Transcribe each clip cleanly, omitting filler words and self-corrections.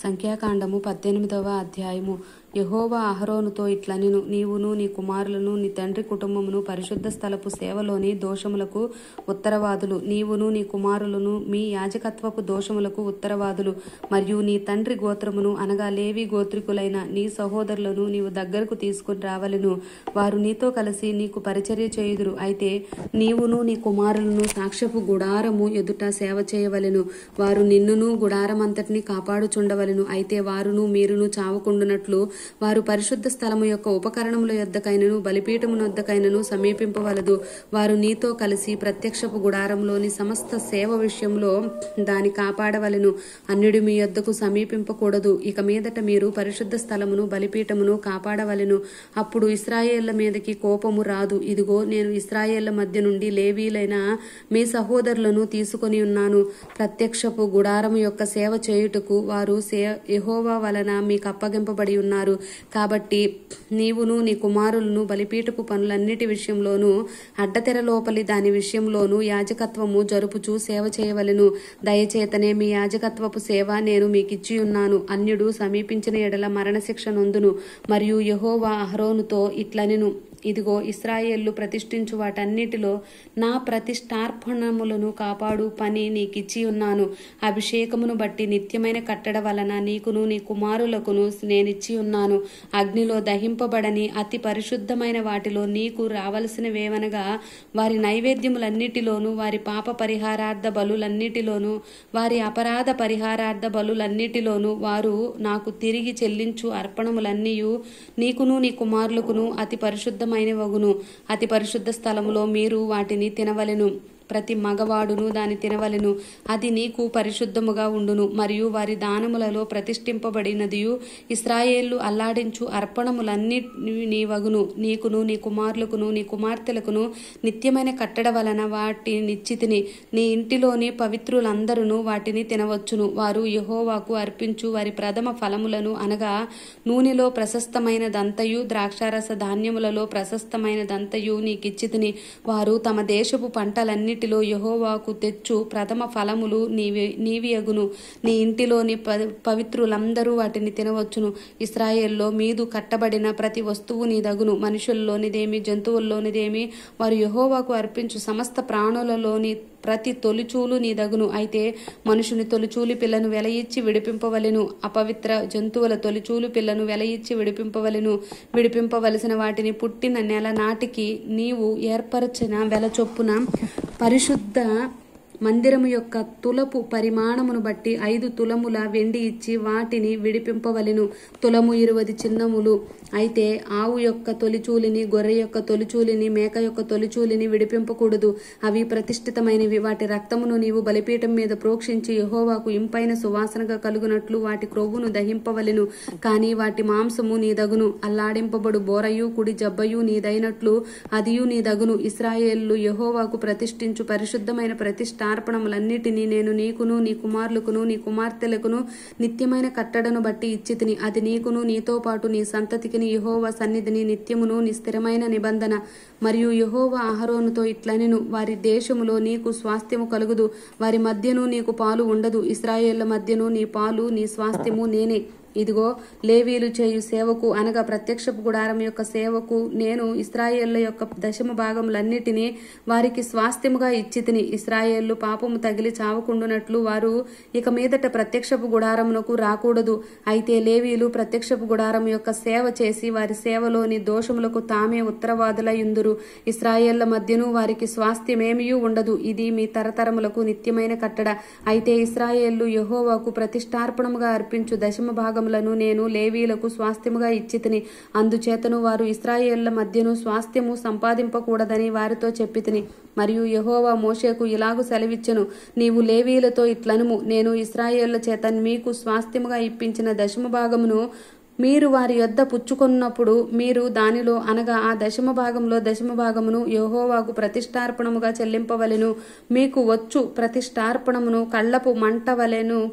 సంఖ్యాకాండము 18వ అధ్యాయము. యెహోవా అహరోనుతో ఇట్లనెను, నీవును నీ కుమారులను నీ తండ్రి కుటుంబమును పరిశుద్ధ స్థలపు సేవలోని దోషములకు ఉత్తరవాదులు. నీవును నీ కుమారులను మీ యాజకత్వపు దోషములకు ఉత్తరవాదులు. మరియు నీ తండ్రి గోత్రమును అనగా లేవి గోత్రికులైన నీ సహోదరులను నీవు దగ్గరకు తీసుకుని రావలెను. వారు నీతో కలిసి నీకు పరిచర్య చేయుదురు. అయితే నీవును నీ కుమారులను సాక్ష్యపు గుడారము ఎదుట సేవ చేయవలెను. వారు నిన్నును గుడారమంతటిని కాపాడుచుండవలెను. అయితే వారును మీరును చావకుండునట్లు వారు పరిశుద్ధ స్థలము యొక్క ఉపకరణముల యొద్దకైనను బలిపీఠమున వద్దకైనను సమీపింపవలదు. వారు నీతో కలిసి ప్రత్యక్షపు గుడారంలోని సమస్త సేవ విషయంలో దాని కాపాడవలెను. అన్యుడు మీ యొద్దకు సమీపింపకూడదు. ఇక మీదట మీరు పరిశుద్ధ స్థలమును బలిపీఠమును కాపాడవలెను. అప్పుడు ఇశ్రాయేళ్ల మీదకి కోపము రాదు. ఇదిగో, నేను ఇశ్రాయేళ్ల మధ్య నుండి లేవీలైన మీ సహోదరులను తీసుకొని ఉన్నాను. ప్రత్యక్షపు గుడారము యొక్క సేవ చేయుటకు వారు యెహోవా వలన మీకు అప్పగింపబడి ఉన్నారు. కాబట్టి నీవును నీ కుమారులను బలిపీఠపు పనులన్నిటి విషయంలోనూ అడ్డతెర లోపలి దాని విషయంలోనూ యాజకత్వము జరుపుచూ సేవ చేయవలెను. దయచేతనే మీ యాజకత్వపు సేవ నేను మీకిచ్చి ఉన్నాను. అన్యుడు సమీపించిన ఎడల మరణశిక్ష నొందును. మరియు యెహోవా అహరోనుతో ఇట్లనెను, ఇదిగో, ఇశ్రాయేళ్లు ప్రతిష్ఠించు వాటన్నిటిలో నా ప్రతిష్ఠార్పణములను కాపాడు పని నీకిచ్చి ఉన్నాను. అభిషేకమును బట్టి నిత్యమైన కట్టడ వలన నీకును నీ కుమారులకును నేనిచ్చి ఉన్నాను. అగ్నిలో దహింపబడని అతి పరిశుద్ధమైన వాటిలో నీకు రావలసినవేవనగా వారి నైవేద్యములన్నిటిలోను వారి పాప పరిహారార్థ బలులన్నిటిలోను వారి అపరాధ పరిహారార్థ బలులన్నిటిలోను వారు నాకు తిరిగి చెల్లించు అర్పణములన్నీయు నీకును నీ కుమారులకును అతి పరిశుద్ధమైనవగును. అతి పరిశుద్ధ స్థలములో మీరు వాటిని తినవలెను. ప్రతి మగవాడును దాని తినవలెను. అది నీకు పరిశుద్ధముగా ఉండును. మరియు వారి దానములలో ప్రతిష్ఠింపబడినదియు ఇశ్రాయేళ్లు అల్లాడించు అర్పణములన్నీ నీవగును. నీకును నీ కుమారులకును నీ కుమార్తెలకును నిత్యమైన కట్టడ వలన వాటినిచ్చితిని. నీ ఇంటిలోని పవిత్రులందరూ వాటిని తినవచ్చును. వారు యెహోవాకు అర్పించు వారి ప్రథమ ఫలములను అనగా నూనెలో ప్రశస్తమైనదంతయు ద్రాక్షారస ధాన్యములలో ప్రశస్తమైనదంతయు నీకిచ్చితిని. వారు తమ దేశపు పంటలన్నీ యెహోవాకు తెచ్చు ప్రథమ ఫలములు నీవియగును. నీ ఇంటిలోని పవిత్రులందరూ వాటిని తినవచ్చును. ఇశ్రాయేల్లో మీదు కట్టబడిన ప్రతి వస్తువు నీదగును. మనుషుల్లోనిదేమి జంతువుల్లోనిదేమి వారు యెహోవాకు అర్పించు సమస్త ప్రాణులలోని ప్రతి తొలిచూలు నీదగును. అయితే మనుషుని తొలిచూలి పిల్లను వెలయిచ్చి విడిపింపవలెను. అపవిత్ర జంతువుల తొలిచూలు పిల్లను వెలయిచ్చి విడిపింపవలెను. విడిపింపవలసిన వాటిని పుట్టిన నెల నాటికి నీవు ఏర్పరచిన వెల చొప్పున పరిశుద్ధ మందిరము యొక్క తులపు పరిమాణమును బట్టి 5 తులముల వెండి ఇచ్చి వాటిని విడిపింపవలెను. తులము 20 చిన్నములు. అయితే ఆవు యొక్క తొలిచూలిని, గొర్రె యొక్క తొలిచూలిని, మేక యొక్క తొలిచూలిని విడిపింపకూడదు. అవి ప్రతిష్ఠితమైనవి. వాటి రక్తమును నీవు బలిపీఠం మీద ప్రోక్షించి యెహోవాకు ఇంపైన సువాసనగా కలుగునట్లు వాటి క్రొవ్వును దహింపవలెను. కానీ వాటి మాంసము నీదగును. అల్లాడింపబడు బోరయు కుడి జబ్బయు నీదైనట్లు అదియు నీదగును. ఇశ్రాయేళ్లు యెహోవాకు ప్రతిష్ఠించు పరిశుద్ధమైన ప్రతిష్ఠార్పణములన్నిటినీ నేను నీకును నీ కుమారులకును నీ కుమార్తెలకును నిత్యమైన కట్టడను బట్టి ఇచ్చితిని. అది నీకును నీతో పాటు నీ సంతతికి యెహోవా సన్నిధిని నిత్యమును నీ స్థిరమైన నిబంధన. మరియు యెహోవా అహరోనుతో ఇట్లనెను, వారి దేశములో నీకు స్వాస్థ్యము కలుగుదు. వారి మధ్యను నీకు పాలు ఉండదు. ఇశ్రాయేళ్ల మధ్యను నీ పాలు నీ స్వాస్థ్యము నేనే. ఇదిగో, లేవీలు చేయు సేవకు అనగా ప్రత్యక్షపు గుడారం యొక్క సేవకు నేను ఇశ్రాయేళ్ల యొక్క దశమ భాగములన్నిటినీ వారికి స్వాస్థ్యముగా ఇచ్చితిని. ఇశ్రాయేళ్లు పాపము తగిలి చావకుండునట్లు వారు ఇక మీదట ప్రత్యక్షపు గుడారమునకు రాకూడదు. అయితే లేవీలు ప్రత్యక్షపు గుడారం యొక్క సేవ చేసి వారి సేవలోని దోషములకు తామే ఉత్తరవాదులయుందురు. ఇశ్రాయేళ్ల మధ్యను వారికి స్వాస్థ్యమేమియూ ఉండదు. ఇది మీ తరతరములకు నిత్యమైన కట్టడ. అయితే ఇశ్రాయేళ్లు యెహోవాకు ప్రతిష్ఠార్పణముగా అర్పించు దశమ భాగం నేను లేవీలకు స్వాస్థ్యముగా ఇచ్చితిని. అందుచేతను వారు ఇశ్రాయేళ్ల మధ్యను స్వాస్థ్యము సంపాదింపకూడదని వారితో చెప్పితిని. మరియు యెహోవా మోషేకు ఇలాగు సెలవిచ్చెను, నీవు లేవీలతో ఇట్లనుము, నేను ఇశ్రాయేళ్ల చేత మీకు స్వాస్థ్యముగా ఇప్పించిన దశమ భాగమును మీరు వారి యొద్ద పుచ్చుకొన్నప్పుడు మీరు దానిలో అనగా ఆ దశమ భాగమును యెహోవాకు ప్రతిష్ఠార్పణముగా చెల్లింపవలెను. మీకు వచ్చు ప్రతిష్ఠార్పణమును కళ్ళపు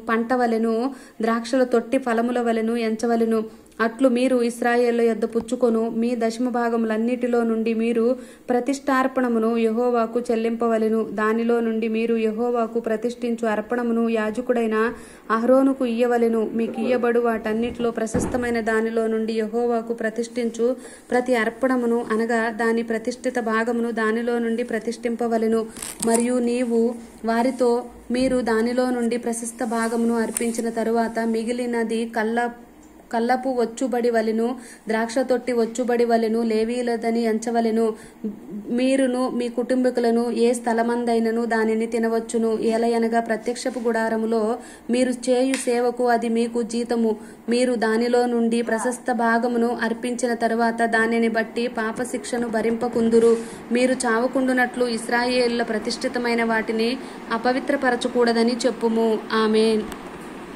పంట వలెను ద్రాక్షల తొట్టి ఫలముల వలెను ఎంచవలెను. అట్లు మీరు ఇశ్రాయేళ్ల యొద్ద పుచ్చుకొను మీ దశమ భాగములన్నిటిలో నుండి మీరు ప్రతిష్టార్పణమును యెహోవాకు చెల్లింపవలెను. దానిలో నుండి మీరు యెహోవాకు ప్రతిష్ఠించు అర్పణమును యాజకుడైన అహరోనుకు ఇయ్యవలెను. మీకు ఇయ్యబడు వాటన్నిటిలో ప్రశస్తమైన దానిలో నుండి యెహోవాకు ప్రతిష్ఠించు ప్రతి అర్పణమును అనగా దాని ప్రతిష్ఠిత భాగమును దానిలో నుండి ప్రతిష్ఠింపవలెను. మరియు నీవు వారితో మీరు దానిలో నుండి ప్రశస్త భాగమును అర్పించిన తరువాత మిగిలినది కల్లపు వచ్చుబడి వలెను ద్రాక్ష తొట్టి వచ్చుబడి వలెను లేవీలదని ఎంచవలెను. మీరును మీ కుటుంబీకులను ఏ స్థలమందైనను దానిని తినవచ్చును. ఏలయనగా ప్రత్యక్షపు గుడారములో మీరు చేయు సేవకు అది మీకు జీతము. మీరు దానిలో నుండి ప్రశస్త భాగమును అర్పించిన తరువాత దానిని బట్టి పాపశిక్షను భరింపకుందురు. మీరు చావకుండునట్లు ఇశ్రాయేలుల ప్రతిష్ఠితమైన వాటిని అపవిత్రపరచకూడదని చెప్పుము. ఆమేన్.